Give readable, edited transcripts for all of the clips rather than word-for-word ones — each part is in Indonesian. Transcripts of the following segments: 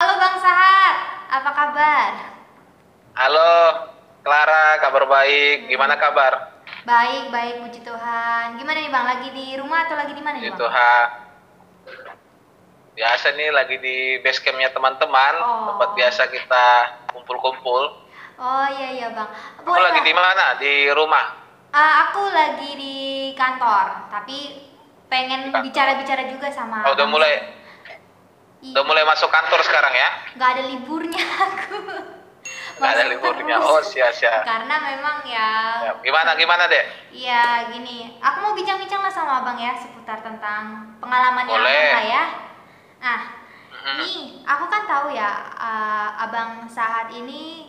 Halo Bang Sahat, apa kabar? Halo, Clara, kabar baik. Gimana kabar? Baik, baik, puji Tuhan. Gimana nih Bang, lagi di rumah atau lagi di mana nih Puji Bang? Tuhan. Biasa nih lagi di base campnya teman-teman, tempat Oh, biasa kita kumpul-kumpul. oh iya iya Bang. Kamu Boleh lagi Bang. di mana? Di rumah? Aku lagi di kantor, tapi pengen Di kantor. bicara-bicara juga sama Oh, Bang Sahat. udah mulai masuk kantor sekarang ya? Nggak ada liburnya aku. Nggak ada Masuk liburnya. terus. Oh, sia-sia. Karena memang ya, Ya, gimana, gimana, Dek? iya gini. Aku mau bincang-bincang lah sama Abang ya seputar tentang pengalamannya Abang Boleh. lah ya. Nah, Mhm. nih, aku kan tahu ya, Abang Sahat ini,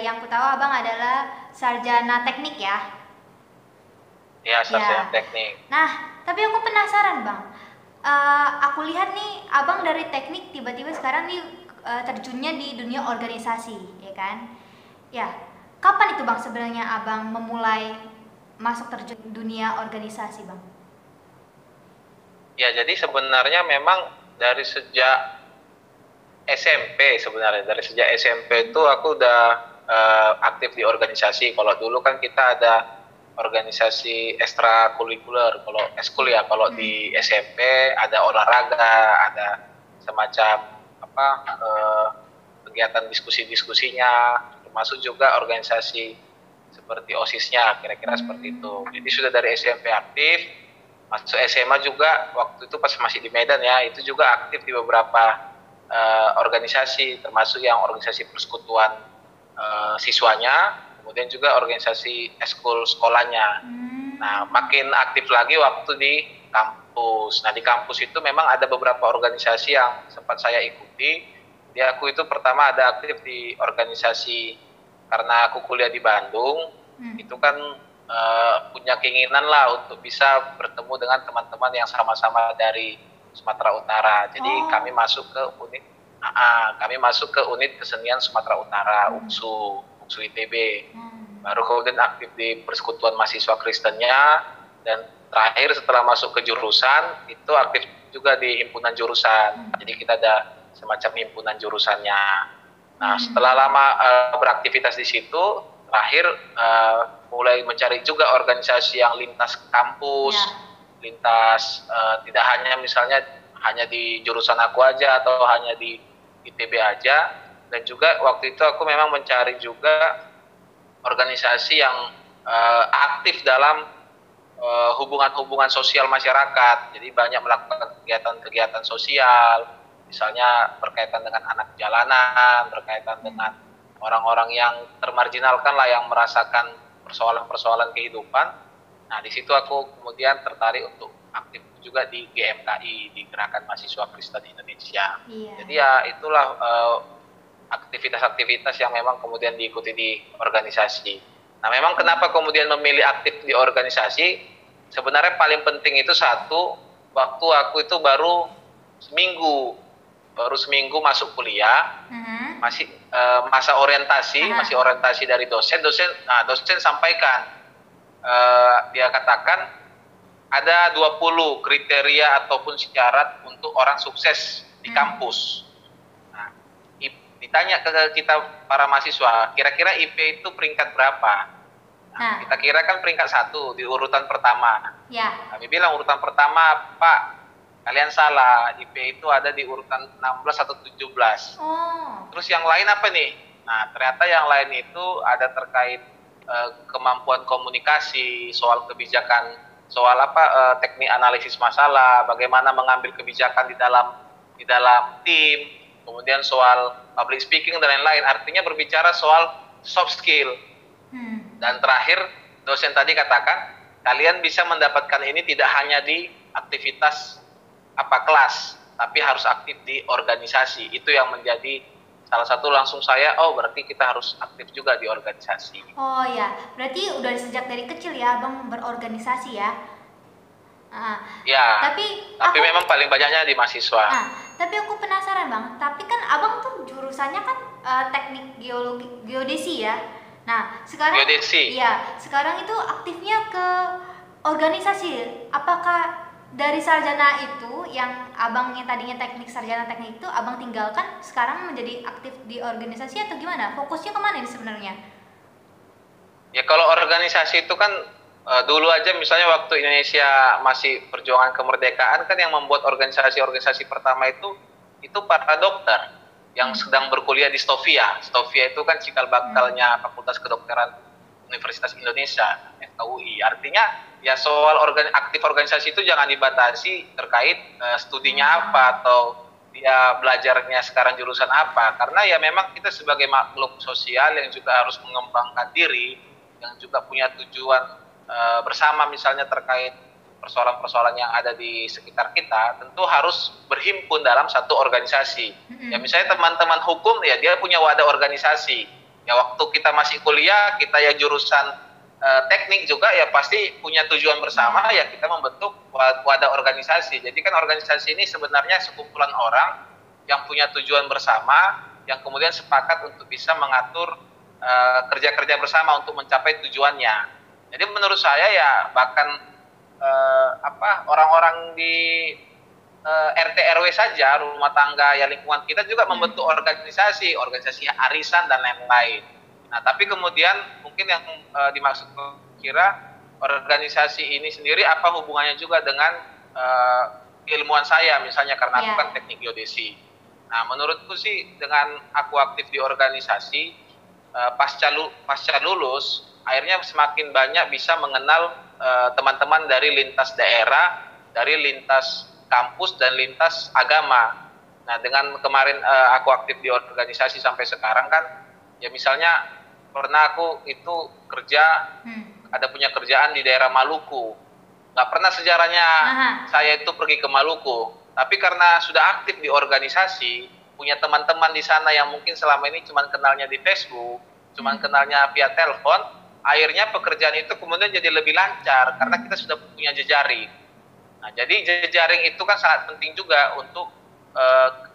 yang ku tahu Abang adalah sarjana teknik ya. Ya, sarjana Ya. teknik. Nah, tapi aku penasaran Bang. Aku lihat nih, Abang dari teknik tiba-tiba sekarang nih terjunnya di dunia organisasi, ya kan? Ya. Kapan itu Bang sebenarnya Abang memulai masuk terjun dunia organisasi, Bang? Ya, jadi sebenarnya memang dari sejak SMP sebenarnya. Dari sejak SMP itu aku udah aktif di organisasi. Kalau dulu kan kita ada organisasi ekstrakurikuler. Kalau eskul ya, kalau di SMP ada olahraga, ada semacam apa kegiatan diskusi-diskusinya, termasuk juga organisasi seperti OSISnya, kira-kira seperti itu. Jadi sudah dari SMP aktif, masuk SMA juga waktu itu pas masih di Medan ya, itu juga aktif di beberapa organisasi, termasuk yang organisasi persekutuan siswanya, kemudian juga organisasi eskul sekolahnya. Nah, makin aktif lagi waktu di kampus. Nah, di kampus itu memang ada beberapa organisasi yang sempat saya ikuti. Di aku itu pertama ada aktif di organisasi karena aku kuliah di Bandung, itu kan punya keinginan lah untuk bisa bertemu dengan teman-teman yang sama-sama dari Sumatera Utara. Jadi Oh. kami masuk ke unit kesenian Sumatera Utara, UKSU ITB. Baru kemudian aktif di Persekutuan Mahasiswa Kristennya, dan terakhir setelah masuk ke jurusan itu aktif juga di himpunan jurusan. Jadi kita ada semacam himpunan jurusannya. Nah, setelah lama beraktivitas di situ, terakhir mulai mencari juga organisasi yang lintas kampus, lintas tidak hanya misalnya hanya di jurusan aku aja atau hanya di ITB aja, dan juga waktu itu aku memang mencari juga organisasi yang aktif dalam hubungan-hubungan sosial masyarakat. Jadi banyak melakukan kegiatan-kegiatan sosial, misalnya berkaitan dengan anak jalanan, berkaitan dengan orang-orang yang termarginalkan lah, yang merasakan persoalan-persoalan kehidupan. Nah, di situ aku kemudian tertarik untuk aktif juga di GMKI, di Gerakan Mahasiswa Kristen Indonesia. Iya. Jadi ya itulah aktivitas-aktivitas yang memang kemudian diikuti di organisasi. Nah, memang kenapa kemudian memilih aktif di organisasi? Sebenarnya paling penting itu satu, waktu aku itu baru seminggu masuk kuliah, masih masa orientasi, masih orientasi dari dosen. Dosen sampaikan, dia katakan ada 20 kriteria ataupun syarat untuk orang sukses di kampus. Nah, ditanya ke kita para mahasiswa, kira-kira IP itu peringkat berapa? Nah, kita kira kan peringkat 1 di urutan pertama. Ya. Kami bilang urutan pertama, Pak, kalian salah. IP itu ada di urutan 16 atau 17. Oh. Terus yang lain apa nih? Nah, ternyata yang lain itu ada terkait kemampuan komunikasi, soal kebijakan, soal teknik analisis masalah, bagaimana mengambil kebijakan di dalam tim, kemudian soal public speaking dan lain-lain. Artinya berbicara soal soft skill. Dan terakhir, dosen tadi katakan, kalian bisa mendapatkan ini tidak hanya di aktivitas kelas, tapi harus aktif di organisasi. Itu yang menjadi salah satu langsung saya, oh berarti kita harus aktif juga di organisasi. Oh ya, berarti udah sejak dari kecil ya Abang berorganisasi ya? Ah, Ya, tapi tapi aku memang paling banyaknya di mahasiswa. Nah, tapi aku penasaran bang. Tapi kan abang tuh jurusannya kan teknik geologi, geodesi ya. Nah, sekarang, Geodesi. iya, sekarang itu aktifnya ke organisasi. Apakah dari sarjana itu yang abang yang tadinya teknik sarjana teknik itu abang tinggalkan sekarang menjadi aktif di organisasi atau gimana? Fokusnya kemana ini sebenarnya? Ya kalau organisasi itu kan dulu aja misalnya waktu Indonesia masih perjuangan kemerdekaan kan yang membuat organisasi-organisasi pertama itu para dokter yang Hmm. sedang berkuliah di Stovia. Stovia itu kan cikal bakalnya Fakultas Kedokteran Universitas Indonesia, FKUI. Artinya ya soal aktif organisasi itu jangan dibatasi terkait studinya apa atau dia belajarnya sekarang jurusan apa. Karena ya memang kita sebagai makhluk sosial yang juga harus mengembangkan diri, yang juga punya tujuan bersama misalnya terkait persoalan-persoalan yang ada di sekitar kita, tentu harus berhimpun dalam satu organisasi. Ya misalnya teman-teman hukum ya dia punya wadah organisasi. Ya waktu kita masih kuliah, kita ya jurusan teknik juga ya pasti punya tujuan bersama ya kita membentuk wadah organisasi. Jadi kan organisasi ini sebenarnya sekumpulan orang yang punya tujuan bersama yang kemudian sepakat untuk bisa mengatur kerja-kerja bersama untuk mencapai tujuannya. Jadi menurut saya ya bahkan orang-orang di RT RW saja rumah tangga ya lingkungan kita juga membentuk organisasi arisan dan lain-lain. Nah tapi kemudian mungkin yang dimaksud kira organisasi ini sendiri apa hubungannya juga dengan keilmuan saya misalnya karena aku kan teknik geodesi. Nah menurutku sih dengan aku aktif di organisasi pasca lulus akhirnya semakin banyak bisa mengenal teman-teman dari lintas daerah, dari lintas kampus dan lintas agama. Nah, dengan kemarin aku aktif di organisasi sampai sekarang kan, ya misalnya pernah aku itu kerja, ada punya kerjaan di daerah Maluku. Nggak pernah sejarahnya saya itu pergi ke Maluku, tapi karena sudah aktif di organisasi, punya teman-teman di sana yang mungkin selama ini cuma kenalnya di Facebook, cuma kenalnya via telepon, akhirnya pekerjaan itu kemudian jadi lebih lancar karena kita sudah punya jejaring. Nah, jadi jejaring itu kan sangat penting juga untuk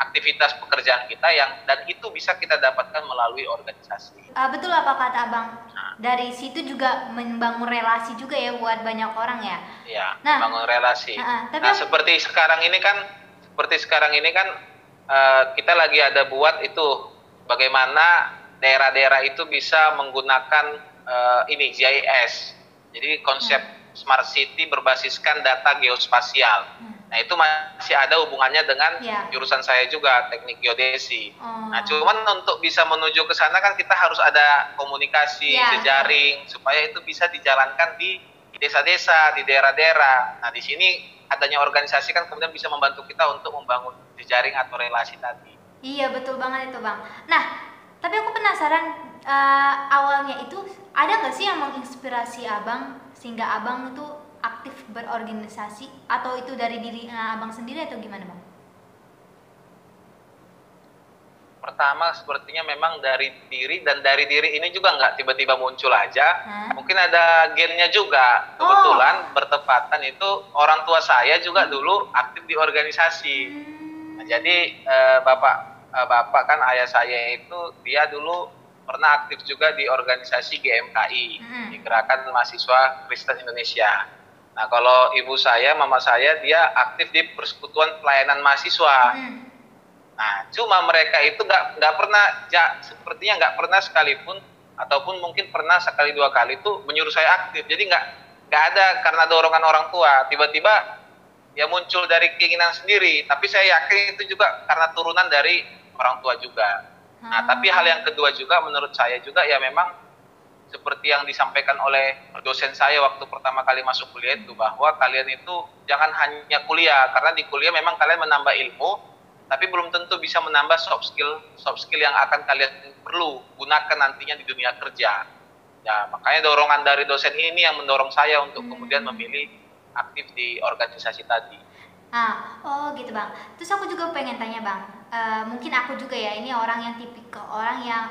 aktivitas pekerjaan kita dan itu bisa kita dapatkan melalui organisasi. Betul apa kata abang? Dari situ juga membangun relasi juga ya buat banyak orang ya. Iya, membangun relasi. Tapi seperti sekarang ini kan kita lagi ada buat itu bagaimana daerah-daerah itu bisa menggunakan GIS. Jadi konsep smart city berbasiskan data geospasial. Nah itu masih ada hubungannya dengan jurusan saya juga teknik geodesi. Nah cuman untuk bisa menuju ke sana kan kita harus ada komunikasi, jejaring supaya itu bisa dijalankan di desa-desa, di daerah-daerah. Nah di sini adanya organisasi kan kemudian bisa membantu kita untuk membangun jejaring atau relasi tadi. Iya betul banget itu bang. Nah tapi aku penasaran awalnya itu ada nggak sih yang menginspirasi abang sehingga abang itu aktif berorganisasi atau itu dari diri abang sendiri atau gimana bang? Pertama sepertinya memang dari diri dan dari diri ini juga nggak tiba-tiba muncul aja. Mungkin ada gennya juga. Kebetulan bertepatan itu orang tua saya juga dulu aktif di organisasi. Nah, jadi bapak kan ayah saya itu dia dulu pernah aktif juga di organisasi GMKI, di Gerakan Mahasiswa Kristen Indonesia. Nah kalau ibu saya, mama saya dia aktif di Persekutuan Pelayanan Mahasiswa. Nah cuma mereka itu nggak pernah, sepertinya nggak pernah sekalipun ataupun mungkin pernah sekali dua kali itu menyuruh saya aktif. Jadi nggak ada karena dorongan orang tua. Tiba-tiba ya muncul dari keinginan sendiri. Tapi saya yakin itu juga karena turunan dari orang tua juga. Nah, tapi hal yang kedua juga menurut saya juga ya memang seperti yang disampaikan oleh dosen saya waktu pertama kali masuk kuliah itu bahwa kalian itu jangan hanya kuliah karena di kuliah memang kalian menambah ilmu tapi belum tentu bisa menambah soft skill yang akan kalian perlu gunakan nantinya di dunia kerja. Ya, makanya dorongan dari dosen ini yang mendorong saya untuk kemudian memilih aktif di organisasi tadi. Oh gitu bang. Terus aku juga pengen tanya bang, mungkin aku juga ya, ini orang yang tipikal orang yang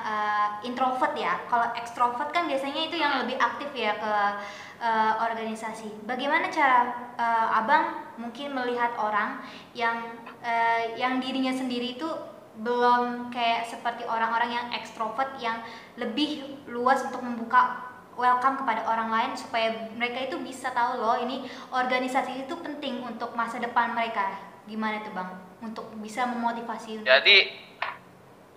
introvert ya. Kalau ekstrovert kan biasanya itu yang lebih aktif ya ke organisasi. Bagaimana cara abang mungkin melihat orang yang dirinya sendiri itu belum kayak seperti orang-orang yang ekstrovert yang lebih luas untuk membuka welcome kepada orang lain, supaya mereka itu bisa tahu loh ini organisasi itu penting untuk masa depan mereka. Gimana tuh bang untuk bisa memotivasi? Jadi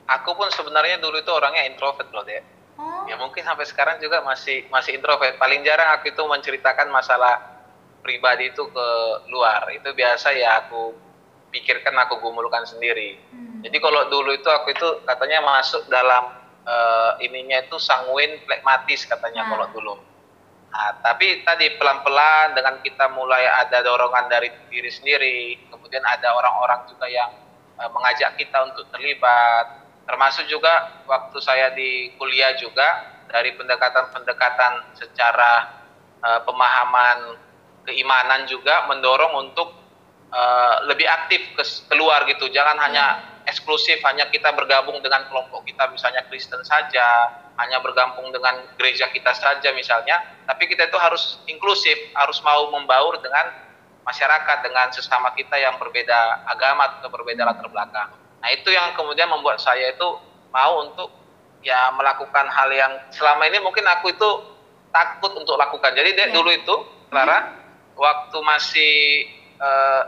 aku pun sebenarnya dulu itu orangnya introvert loh deh. Oh. Ya mungkin sampai sekarang juga masih introvert. Paling jarang aku itu menceritakan masalah pribadi itu ke luar. Itu biasa ya aku pikirkan, aku gumulkan sendiri. Jadi kalau dulu itu aku itu katanya masuk dalam ininya itu sanguin flekmatis katanya kalau dulu. Nah, tapi tadi pelan-pelan dengan kita mulai ada dorongan dari diri sendiri, kemudian ada orang-orang juga yang mengajak kita untuk terlibat, termasuk juga waktu saya di kuliah juga dari pendekatan-pendekatan secara pemahaman keimanan juga mendorong untuk lebih aktif keluar gitu, jangan hanya eksklusif hanya kita bergabung dengan kelompok kita misalnya Kristen saja, hanya bergabung dengan gereja kita saja misalnya, tapi kita itu harus inklusif, harus mau membaur dengan masyarakat, dengan sesama kita yang berbeda agama atau berbeda latar belakang. Nah itu yang kemudian membuat saya itu mau untuk ya melakukan hal yang selama ini mungkin aku itu takut untuk lakukan. Jadi dulu itu Clara, waktu masih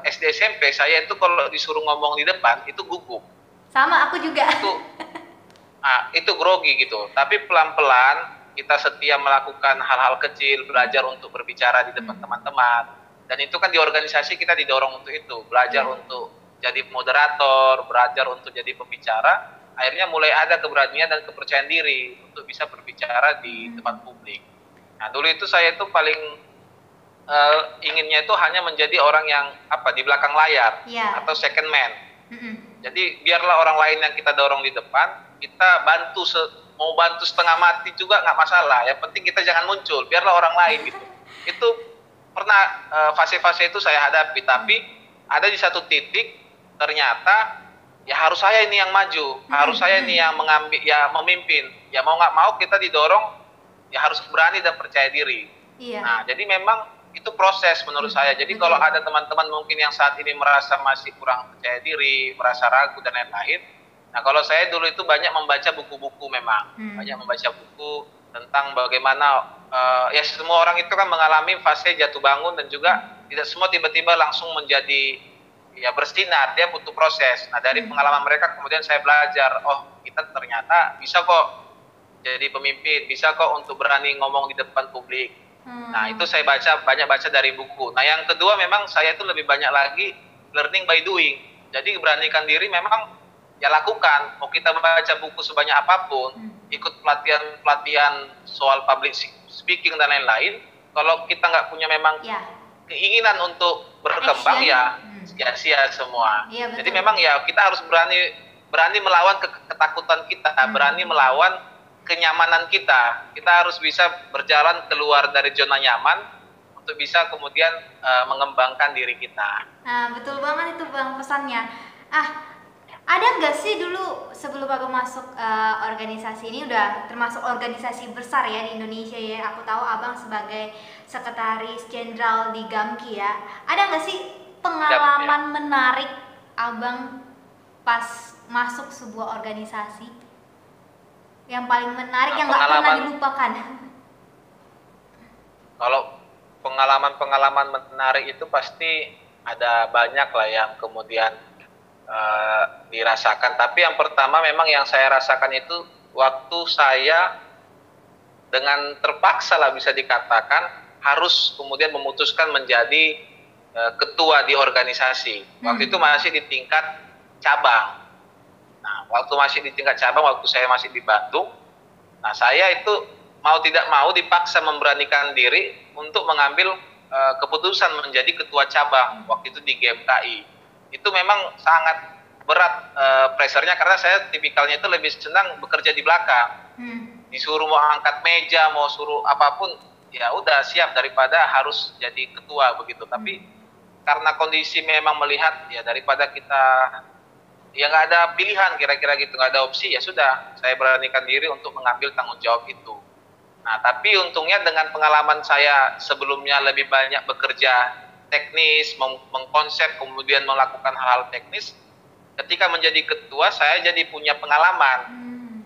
SD SMP saya itu kalau disuruh ngomong di depan itu gugup. Sama aku juga. Itu grogi gitu. Tapi pelan-pelan kita setia melakukan hal-hal kecil, belajar untuk berbicara di depan teman-teman. Dan itu kan di organisasi kita didorong untuk itu, belajar untuk jadi moderator, belajar untuk jadi pembicara. Akhirnya mulai ada keberanian dan kepercayaan diri untuk bisa berbicara di tempat publik. Nah dulu itu saya itu paling inginnya itu hanya menjadi orang yang di belakang layar atau second man. Jadi biarlah orang lain yang kita dorong di depan, kita bantu mau bantu setengah mati juga nggak masalah. Yang penting kita jangan muncul, biarlah orang lain gitu. Itu pernah fase-fase itu saya hadapi, tapi ada di satu titik ternyata ya harus saya ini yang maju, harus saya ini yang mengambil, ya memimpin. Ya mau nggak mau kita didorong, ya harus berani dan percaya diri. Nah jadi memang itu proses menurut saya. Jadi kalau ada teman-teman mungkin yang saat ini merasa masih kurang percaya diri, merasa ragu dan lain-lain. Nah kalau saya dulu itu banyak membaca buku-buku memang. Banyak membaca buku tentang bagaimana ya semua orang itu kan mengalami fase jatuh bangun dan juga tidak semua tiba-tiba langsung menjadi ya bersinar, dia butuh proses. Nah dari pengalaman mereka kemudian saya belajar, oh kita ternyata bisa kok jadi pemimpin, bisa kok untuk berani ngomong di depan publik. Nah itu saya banyak baca dari buku. Nah yang kedua memang saya itu lebih banyak lagi learning by doing. Jadi beranikan diri memang ya lakukan. Mau kita baca buku sebanyak apapun, ikut pelatihan soal public speaking dan lain-lain, kalau kita nggak punya memang keinginan untuk berkembang ya sia-sia semua. Jadi memang ya kita harus berani melawan ketakutan kita, berani melawan kenyamanan kita. Kita harus bisa berjalan keluar dari zona nyaman untuk bisa kemudian mengembangkan diri kita. Nah betul banget itu bang pesannya. Ada nggak sih dulu sebelum abang masuk organisasi ini, udah termasuk organisasi besar ya di Indonesia ya, aku tahu abang sebagai sekretaris jenderal di GAMKI ya, ada nggak sih pengalaman menarik abang pas masuk sebuah organisasi yang paling menarik yang nggak pernah dilupakan? Kalau pengalaman-pengalaman menarik itu pasti ada banyak lah yang kemudian dirasakan. Tapi yang pertama memang yang saya rasakan itu waktu saya dengan terpaksa lah bisa dikatakan harus kemudian memutuskan menjadi ketua di organisasi. Waktu itu masih di tingkat cabang. Nah, waktu masih di tingkat cabang, waktu saya masih di Bandung, nah saya itu mau tidak mau dipaksa memberanikan diri untuk mengambil keputusan menjadi ketua cabang waktu itu di GMKI. Itu memang sangat berat pressure-nya karena saya tipikalnya itu lebih senang bekerja di belakang. Disuruh mau angkat meja, mau suruh apapun, ya udah siap daripada harus jadi ketua begitu. Tapi karena kondisi memang melihat ya daripada kita ya nggak ada pilihan kira-kira gitu, nggak ada opsi, ya sudah saya beranikan diri untuk mengambil tanggung jawab itu. Nah, tapi untungnya dengan pengalaman saya sebelumnya lebih banyak bekerja teknis, mengkonsep, kemudian melakukan hal-hal teknis, ketika menjadi ketua saya jadi punya pengalaman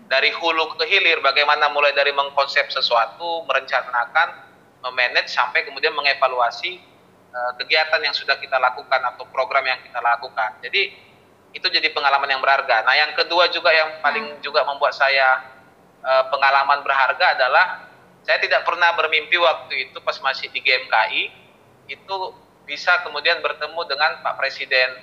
dari hulu ke hilir, bagaimana mulai dari mengkonsep sesuatu, merencanakan, memanage, sampai kemudian mengevaluasi kegiatan yang sudah kita lakukan atau program yang kita lakukan. Jadi itu jadi pengalaman yang berharga. Nah, yang kedua juga yang paling juga membuat saya pengalaman berharga adalah saya tidak pernah bermimpi waktu itu pas masih di GMKI itu bisa kemudian bertemu dengan Pak Presiden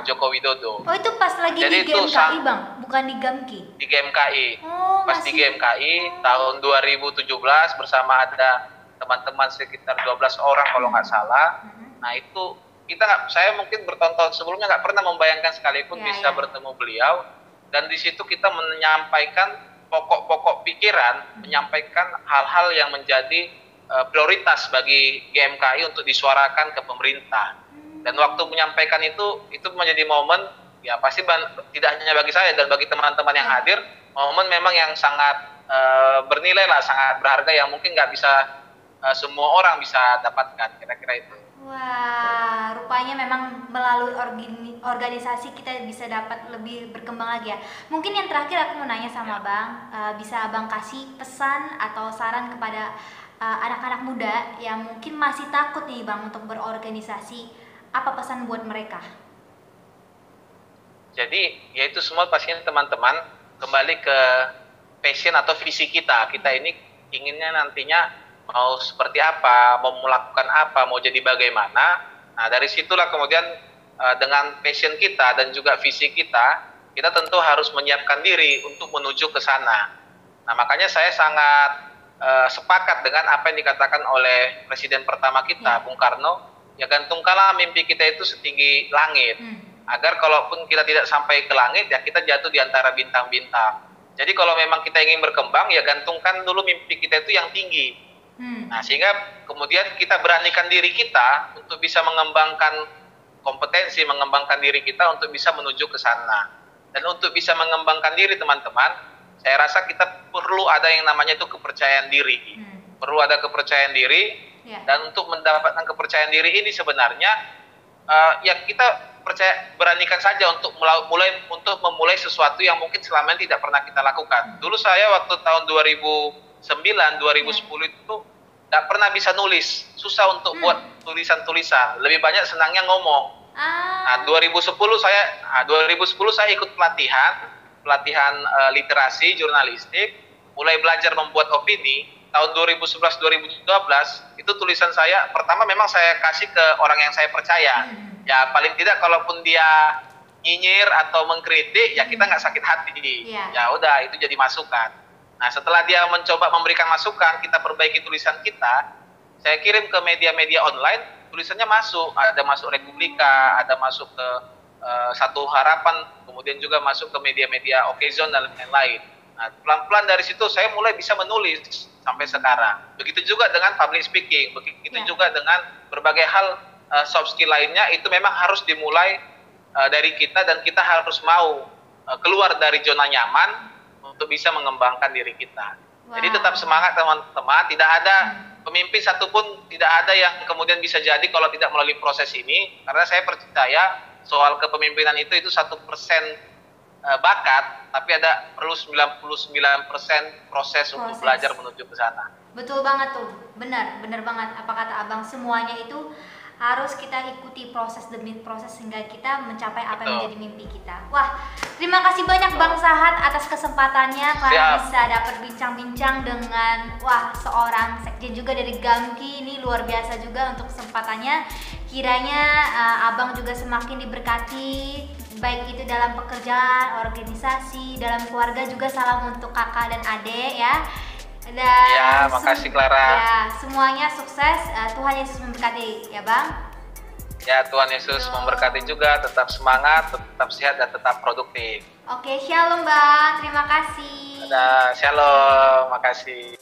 Joko Widodo. Oh, itu pas lagi jadi di GMKI, Bang? Bukan di GAMKI? Di GMKI. Oh, pas masih... di GMKI tahun 2017 bersama ada teman-teman sekitar 12 orang kalau nggak salah. Nah, itu saya mungkin bertahun-tahun sebelumnya nggak pernah membayangkan sekalipun bisa bertemu beliau, dan di situ kita menyampaikan pokok-pokok pikiran, menyampaikan hal-hal yang menjadi prioritas bagi GMKI untuk disuarakan ke pemerintah. Dan waktu menyampaikan itu menjadi momen, ya pasti tidak hanya bagi saya dan bagi teman-teman yang hadir, momen memang yang sangat bernilai lah, sangat berharga yang mungkin nggak bisa semua orang bisa dapatkan, kira-kira itu. Wah, rupanya memang melalui organisasi kita bisa dapat lebih berkembang lagi ya. Mungkin yang terakhir aku mau nanya sama Bang, bisa Abang kasih pesan atau saran kepada anak-anak muda yang mungkin masih takut nih Bang untuk berorganisasi, apa pesan buat mereka? Jadi, yaitu semua pastinya teman-teman kembali ke passion atau visi kita. Kita ini inginnya nantinya mau seperti apa, mau melakukan apa, mau jadi bagaimana. Nah, dari situlah kemudian dengan passion kita dan juga visi kita tentu harus menyiapkan diri untuk menuju ke sana. Nah, makanya saya sangat sepakat dengan apa yang dikatakan oleh Presiden pertama kita, Bung Karno, ya gantungkanlah mimpi kita itu setinggi langit, agar kalaupun kita tidak sampai ke langit, ya kita jatuh di antara bintang-bintang. Jadi kalau memang kita ingin berkembang, ya gantungkan dulu mimpi kita itu yang tinggi. Nah, sehingga kemudian kita beranikan diri kita untuk bisa mengembangkan kompetensi, mengembangkan diri kita untuk bisa menuju ke sana. Dan untuk bisa mengembangkan diri, teman-teman, saya rasa kita perlu ada yang namanya itu kepercayaan diri. Perlu ada kepercayaan diri, dan untuk mendapatkan kepercayaan diri ini sebenarnya ya kita beranikan saja untuk memulai sesuatu yang mungkin selama ini tidak pernah kita lakukan. Dulu saya waktu tahun 2009-2010 itu tidak pernah bisa nulis, susah untuk buat tulisan-tulisan, lebih banyak senangnya ngomong. Nah, 2010 saya ikut pelatihan literasi jurnalistik, mulai belajar membuat opini. Tahun 2011-2012 itu tulisan saya pertama memang saya kasih ke orang yang saya percaya. Ya paling tidak kalaupun dia nyinyir atau mengkritik, ya kita nggak sakit hati. Ya udah, itu jadi masukan. Nah, setelah dia mencoba memberikan masukan, kita perbaiki tulisan kita, saya kirim ke media-media online, tulisannya masuk. Ada masuk Republika, ada masuk ke Satu Harapan, kemudian juga masuk ke media-media Okezone dan lain-lain. Nah, pelan-pelan dari situ saya mulai bisa menulis sampai sekarang. Begitu juga dengan public speaking, begitu juga dengan berbagai hal soft skill lainnya, itu memang harus dimulai dari kita, dan kita harus mau keluar dari zona nyaman untuk bisa mengembangkan diri kita. Jadi tetap semangat teman-teman, tidak ada pemimpin satupun, tidak ada yang kemudian bisa jadi kalau tidak melalui proses ini, karena saya percaya soal kepemimpinan itu 1% bakat, tapi perlu 99% proses untuk belajar menuju ke sana. Betul banget tuh, benar banget apa kata Abang, semuanya itu harus kita ikuti proses demi proses sehingga kita mencapai apa yang menjadi mimpi kita. Wah, terima kasih banyak Bang Sahat atas kesempatannya karena bisa dapat bincang-bincang dengan seorang sekjen juga dari GAMKI. Ini luar biasa juga untuk kesempatannya. Kiranya Abang juga semakin diberkati, baik itu dalam pekerjaan, organisasi, dalam keluarga juga. Salam untuk kakak dan adik ya. Dan makasih Clara. Ya, semuanya sukses. Tuhan Yesus memberkati ya Bang. Ya, Tuhan Yesus memberkati juga. Tetap semangat, tetap sehat, dan tetap produktif. Oke, shalom Bang. Terima kasih. Shalom, makasih.